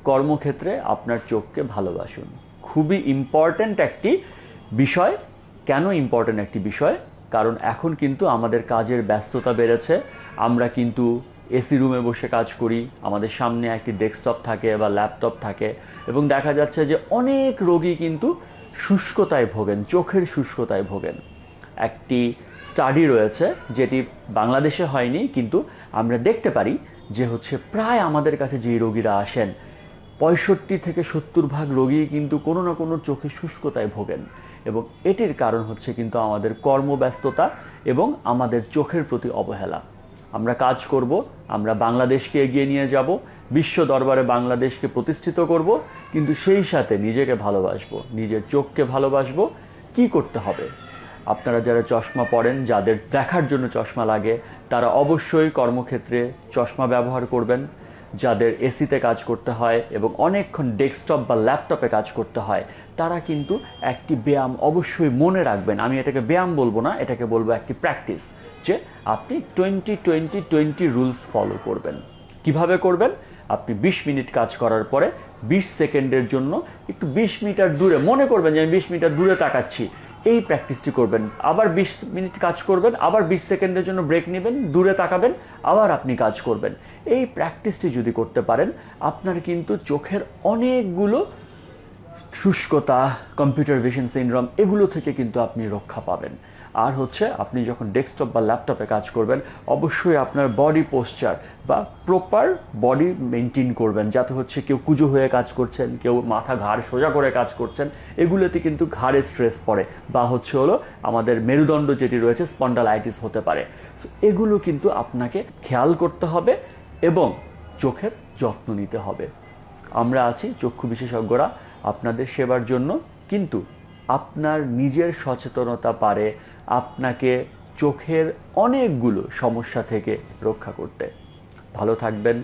কর্মক্ষেত্রে আপনার চোখকে ভালোবাসুন। খুবই ইম্পর্ট্যান্ট একটি বিষয়। কেন ইম্পর্ট্যান্ট একটি বিষয়? কারণ এখন কিন্তু আমাদের কাজের ব্যস্ততা বেড়েছে। আমরা কিন্তু এসি রুমে বসে কাজ করি, আমাদের সামনে একটি ডেস্কটপ থাকে বা ল্যাপটপ থাকে, এবং দেখা যাচ্ছে যে অনেক রোগী কিন্তু শুষ্কতায় ভোগেন, চোখের শুষ্কতায় ভোগেন। একটি স্টাডি রয়েছে যেটি বাংলাদেশে হয়নি, কিন্তু আমরা দেখতে পারি যে প্রায় আমাদের কাছে যেই রোগীরা আসেন 65 থেকে 70% রোগী কিন্তু কোনো না কোনো চোখের শুষ্কতায় ভোগেন। এবং এটির কারণ কিন্তু আমাদের কর্মব্যস্ততা এবং আমাদের চোখের প্রতি অবহেলা। আমরা কাজ করব, আমরা বাংলাদেশকে এগিয়ে নিয়ে যাব, বিশ্ব দরবারে বাংলাদেশকে প্রতিষ্ঠিত করব, কিন্তু সেই সাথে নিজেকে ভালোবাসবো, নিজের চোখকে ভালোবাসবো। কি করতে হবে? আপনারা যারা চশমা পরেন, যাদের দেখার জন্য চশমা লাগে, তারা অবশ্যই কর্মক্ষেত্রে চশমা ব্যবহার করবেন। যাদের এসিতে কাজ করতে হয় এবং অনেকক্ষণ ডেস্কটপ বা ল্যাপটপে কাজ করতে হয়, তারা কিন্তু একটি ব্যায়াম অবশ্যই মনে রাখবেন। আমি এটাকে ব্যায়াম বলবো না, এটাকে বলবো একটি প্র্যাকটিস, যে আপনি 20-20-20 রুলস ফলো করবেন। কিভাবে করবেন? আপনি 20 মিনিট কাজ করার পরে 20 সেকেন্ডের জন্য একটু 20 মিটার দূরে, মনে করবেন যে আমি 20 মিটার দূরে তাকাচ্ছি, এই প্র্যাকটিসটি করবেন। আবার 20 মিনিট কাজ করবেন, আবার 20 সেকেন্ডের জন্য ব্রেক নেবেন, দূরে তাকাবেন, আবার আপনি কাজ করবেন। এই প্র্যাকটিসটি যদি করতে পারেন, আপনার কিন্তু চোখের অনেকগুলো শুষ্কতা, কম্পিউটার ভিশন সিনড্রোম, এগুলো থেকে কিন্তু আপনি রক্ষা পাবেন। আর আপনি যখন ডেস্কটপ বা ল্যাপটপে কাজ করবেন, অবশ্যই আপনার বডি পোশ্চার বা প্রপার বডি মেনটেন করবেন, যাতে কেউ কুঁজো হয়ে কাজ করছেন, কেউ মাথা ঘাড় সোজা করে কাজ করছেন, এগুলোতে কিন্তু ঘাড়ে স্ট্রেস পড়ে, বা আমাদের মেরুদণ্ড যেটি রয়েছে স্পন্ডালাইটিস হতে পারে। সো এগুলো কিন্তু আপনাকে খেয়াল করতে হবে এবং চোখের যত্ন নিতে হবে। আমরা আছি চক্ষু বিশেষজ্ঞরা আপনাদের সেবার জন্য, কিন্তু আপনার নিজের সচেতনতা পারে আপনাকে চোখের অনেকগুলো সমস্যা থেকে রক্ষা করতে। ভালো থাকবেন।